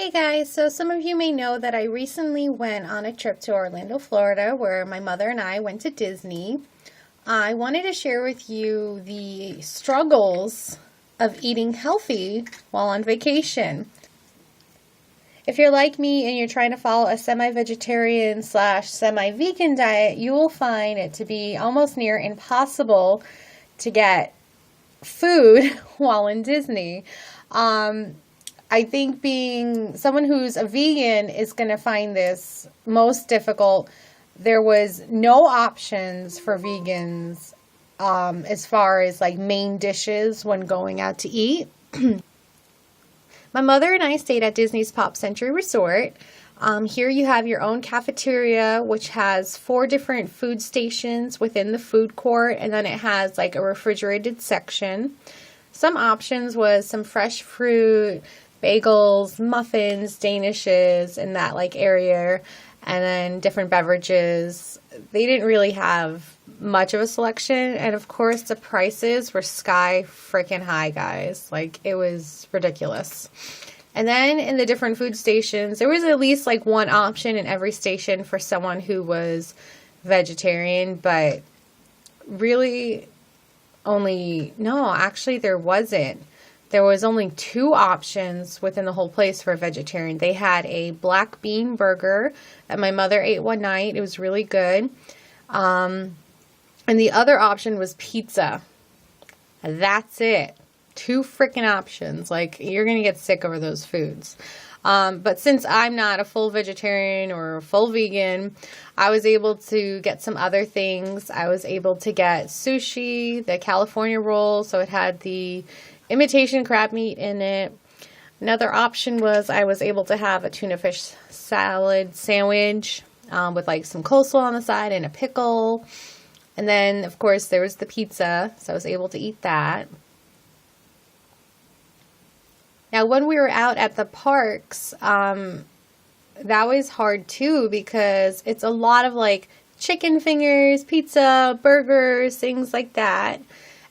Hey guys, so some of you may know that I recently went on a trip to Orlando, Florida, where my mother and I went to Disney. I wanted to share with you the struggles of eating healthy while on vacation. If you're like me and you're trying to follow a semi-vegetarian / semi-vegan diet, you will find it to be almost near impossible to get food while in Disney. I think being someone who's a vegan is going to find this most difficult. There was no options for vegans as far as like main dishes when going out to eat. My mother and I stayed at Disney's Pop Century Resort. Here you have your own cafeteria, which has 4 different food stations within the food court, and then it has like a refrigerated section. Some options was some fresh fruit, bagels, muffins, danishes in that like area, and then different beverages. They didn't really have much of a selection, and of course the prices were sky freaking high, guys. Like, it was ridiculous. And then in the different food stations, there was at least like one option in every station for someone who was vegetarian, but really actually there wasn't. There was only 2 options within the whole place for a vegetarian. They had a black bean burger that my mother ate one night. It was really good. And the other option was pizza. That's it. 2 freaking options. Like, you're going to get sick over those foods. But since I'm not a full vegetarian or a full vegan, I was able to get some other things. I was able to get sushi, the California roll. So it had the imitation crab meat in it. Another option was I was able to have a tuna fish salad sandwich with like some coleslaw on the side and a pickle. And then, of course, there was the pizza, so I was able to eat that. Now, when we were out at the parks, that was hard too, because it's a lot of like chicken fingers, pizza, burgers, things like that.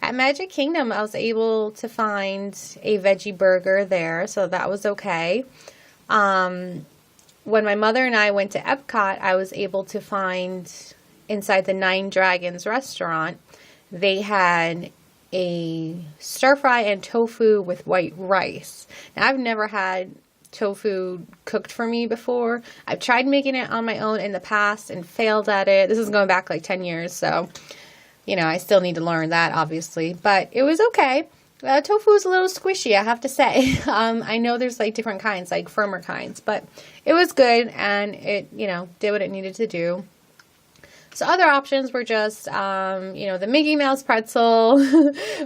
At Magic Kingdom, I was able to find a veggie burger there, so that was okay. When my mother and I went to Epcot, I was able to find inside the Nine Dragons restaurant, they had a stir fry and tofu with white rice. Now, I've never had tofu cooked for me before. I've tried making it on my own in the past and failed at it. This is going back like 10 years, so I still need to learn that, obviously, but it was okay. Tofu is a little squishy, I have to say. I know there's like different kinds, like firmer kinds, but it was good, and it, did what it needed to do. So other options were just, the Mickey Mouse pretzel,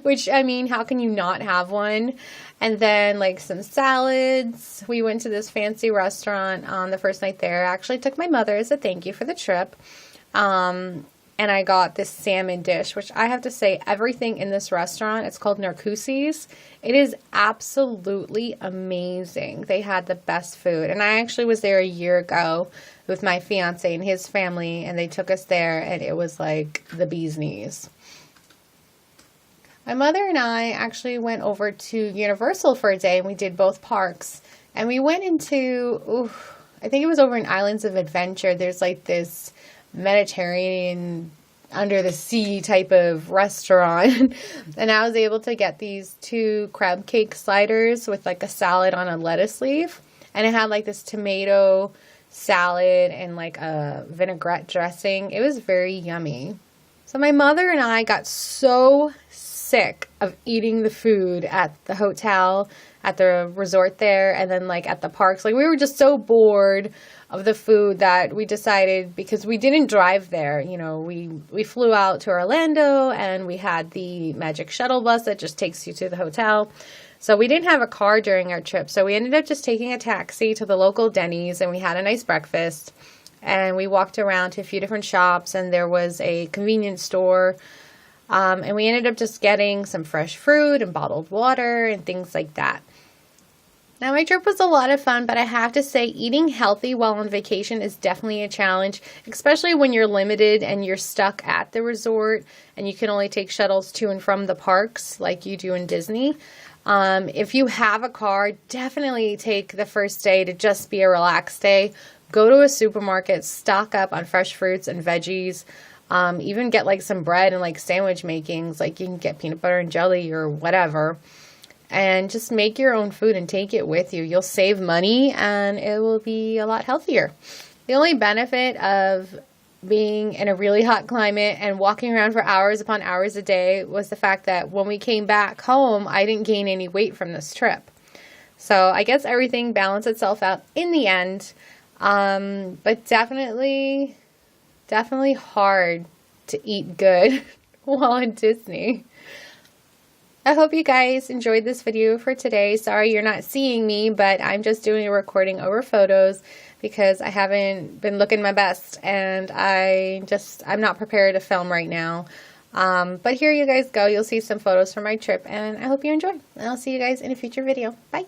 which, how can you not have one? And then like some salads. We went to this fancy restaurant on the first night there. I actually took my mother as a thank you for the trip. And I got this salmon dish, which I have to say, everything in this restaurant, it's called Narcoossee's. It is absolutely amazing. They had the best food. And I actually was there a year ago with my fiance and his family, and they took us there, and it was like the bee's knees. My mother and I actually went over to Universal for a day, and we did both parks. And we went into, I think it was over in Islands of Adventure. There's like this Mediterranean under the sea type of restaurant. And I was able to get these 2 crab cake sliders with like a salad on a lettuce leaf. And it had like this tomato salad and like a vinaigrette dressing. It was very yummy. So my mother and I got so sick of eating the food at the hotel, at the resort there, and then like at the parks. Like, we were just so bored of the food that we decided, because we didn't drive there, we flew out to Orlando, and we had the Magic Shuttle bus that just takes you to the hotel. So we didn't have a car during our trip, so we ended up just taking a taxi to the local Denny's, and we had a nice breakfast, and we walked around to a few different shops, and there was a convenience store, and we ended up just getting some fresh fruit and bottled water and things like that. Now, my trip was a lot of fun, but I have to say, eating healthy while on vacation is definitely a challenge, especially when you're limited and you're stuck at the resort and you can only take shuttles to and from the parks like you do in Disney. If you have a car, definitely take the first day to just be a relaxed day. Go to a supermarket, stock up on fresh fruits and veggies. Even get like some bread and like sandwich makings. Like you can get peanut butter and jelly or whatever. And just make your own food and take it with you. You'll save money and it will be a lot healthier. The only benefit of being in a really hot climate and walking around for hours upon hours a day was the fact that when we came back home, I didn't gain any weight from this trip. So I guess everything balanced itself out in the end. But definitely hard to eat good while in Disney. I hope you guys enjoyed this video for today. Sorry you're not seeing me, but I'm just doing a recording over photos because I haven't been looking my best and I'm not prepared to film right now. But here you guys go. You'll see some photos from my trip and I hope you enjoy. And I'll see you guys in a future video. Bye.